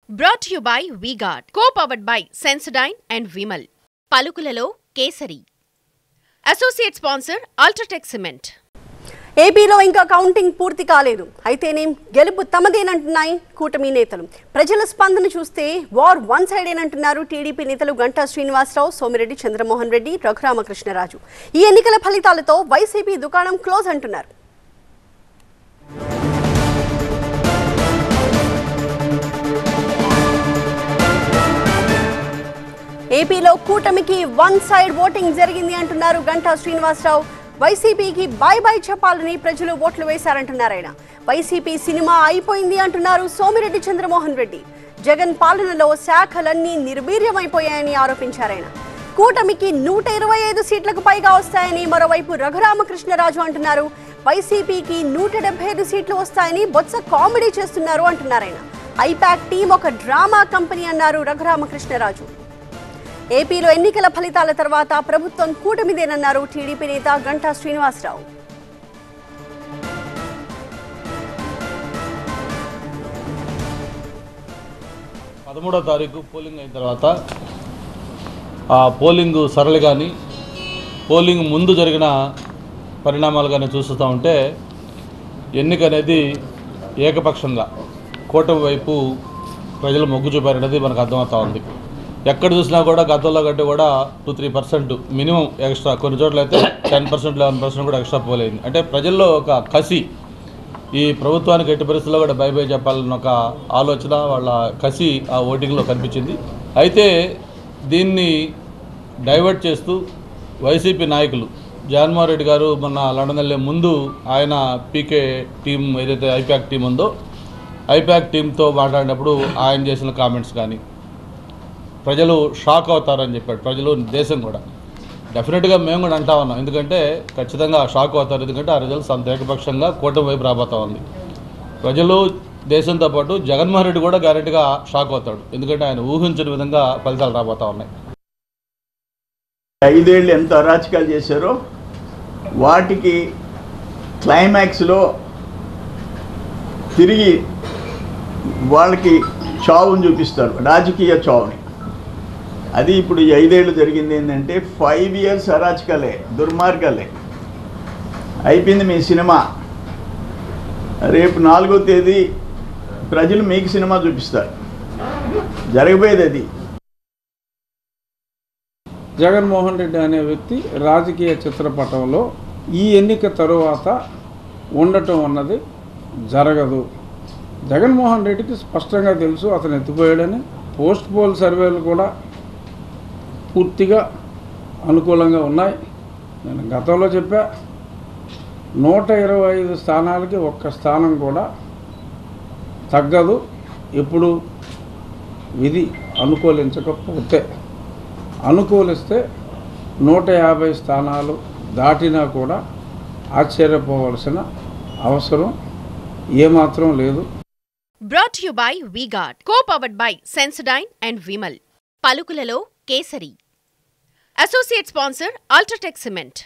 Brought to you by V-Guard, co-powered by Sensodyne and Vimal. పలుకులలో కేసరి. Associate sponsor UltraTech cement. ఏపీలో ఇంకా counting పూర్తి కాలేదు. అయితేనేం గెలుపు తమదేనంటున్నాయి కూటమి నేతలు. ప్రజల స్పందన చూస్తే వార్ వన్ సైడేనంటున్నారు టీడీపీ నేతలు గంటా శ్రీనివాసరావు, సోమిరెడ్డి చంద్రమోహన్ రెడ్డి, రఘురామకృష్ణరాజు. ఈ ఎన్నికల ఫలితాలతో వైసీపీ దుకాణం క్లోజ్ అంటున్నారు. ఏపీలో కూటమికి వన్ సైడ్ ఓటింగ్ జరిగింది అంటున్నారు గంటా శ్రీనివాసరావు. వైసీపీకి బై బై చెప్పాలని ప్రజలు ఓట్లు వేశారంటున్నారు ఆయన. వైసీపీ సినిమా అయిపోయింది అంటున్నారు సోమిరెడ్డి చంద్రమోహన్ రెడ్డి. జగన్ పాలనలో శాఖలన్నీ నిర్వీర్యమైపోయాయని ఆరోపించారాయన. కూటమికి 125 సీట్లకు పైగా వస్తాయని మరోవైపు రఘురామకృష్ణరాజు అంటున్నారు. వైసీపీకి 175 సీట్లు వస్తాయని బొత్స కామెడీ చేస్తున్నారు అంటున్నారాయన. ఐపాక్ టీం ఒక డ్రామా కంపెనీ అన్నారు రఘురామకృష్ణరాజు. ఏపీలో ఎన్నికల ఫలితాల తర్వాత ప్రభుత్వం కూటమిదేనన్నారు టీడీపీ నేత గంటా శ్రీనివాసరావు. తారీఖు పోలింగ్ అయిన తర్వాత ఆ పోలింగ్ సరళి కానీ పోలింగ్ ముందు జరిగిన పరిణామాలు కానీ చూస్తూ ఉంటే ఎన్నిక అనేది ఏకపక్షంగా కూటమి వైపు ప్రజలు మొగ్గు చూపారనేది మనకు అర్థమవుతూ ఉంది. ఎక్కడ చూసినా కూడా గతంలో కంటే కూడా 2-3% మినిమం ఎక్స్ట్రా, కొన్ని చోట్ల అయితే 10%, 11% కూడా ఎక్స్ట్రా పోలేదు. అంటే ప్రజల్లో ఒక కసి, ఈ ప్రభుత్వానికి ఎట్టి పరిస్థితుల్లో కూడా బై బై చెప్పాలన్న ఒక ఆలోచన, వాళ్ళ కసి ఆ ఓటింగ్లో కనిపించింది. అయితే దీన్ని డైవర్ట్ చేస్తూ వైసీపీ నాయకులు జగన్మోహన్ రెడ్డి గారు మొన్న లండన్ వెళ్ళే ముందు ఆయన పీకే టీం ఏదైతే ఐపాక్ టీం ఉందో ఐపాక్ టీంతో మాట్లాడినప్పుడు ఆయన చేసిన కామెంట్స్ కానీ ప్రజలు షాక్ అవుతారని చెప్పాడు. ప్రజలు, దేశం కూడా డెఫినెట్గా మేము కూడా అంటా ఉన్నాం. ఎందుకంటే ఖచ్చితంగా షాక్ అవుతారు. ఎందుకంటే ఆ రిజల్ట్స్ అంత ఏకపక్షంగా కూటమి వైపు రాబోతా ఉంది. ప్రజలు, దేశంతో పాటు జగన్మోహన్ రెడ్డి కూడా గ్యారెంటీగా షాక్ అవుతాడు. ఎందుకంటే ఆయన ఊహించిన విధంగా ఫలితాలు రాబోతా ఉన్నాయి. 5 ఏళ్ళు ఎంత అరాచకాలు చేశారో వాటికి క్లైమాక్స్లో తిరిగి వాళ్ళకి చావుని చూపిస్తారు, రాజకీయ చావుని. అది ఇప్పుడు ఈ 5 ఏళ్ళు జరిగింది ఏంటంటే 5 ఇయర్స్ అరాచకాలే, దుర్మార్గాలే. అయిపోయింది మీ సినిమా. రేపు 4వ తేదీ ప్రజలు మీకు సినిమా చూపిస్తారు. జరగబోయేది అది. జగన్మోహన్ రెడ్డి అనే వ్యక్తి రాజకీయ చిత్రపటంలో ఈ ఎన్నిక తరువాత ఉండటం అన్నది జరగదు. జగన్మోహన్ రెడ్డికి స్పష్టంగా తెలుసు అతను ఎత్తిపోయాడని. పోస్ట్ పోల్ సర్వేలు కూడా పూర్తిగా అనుకూలంగా ఉన్నాయి. నేను గతంలో చెప్పా, 125 స్థానాలకి ఒక్క స్థానం కూడా తగ్గదు. ఎప్పుడు విధి అనుకూలించకపోతే, అనుకూలిస్తే 150 స్థానాలు దాటినా కూడా ఆశ్చర్యపోవాల్సిన అవసరం ఏమాత్రం లేదు. Brought to you by V-Guard, co-powered by Sensodyne and Vimal. పలుకులలో కేసరి. Associate sponsor UltraTech cement.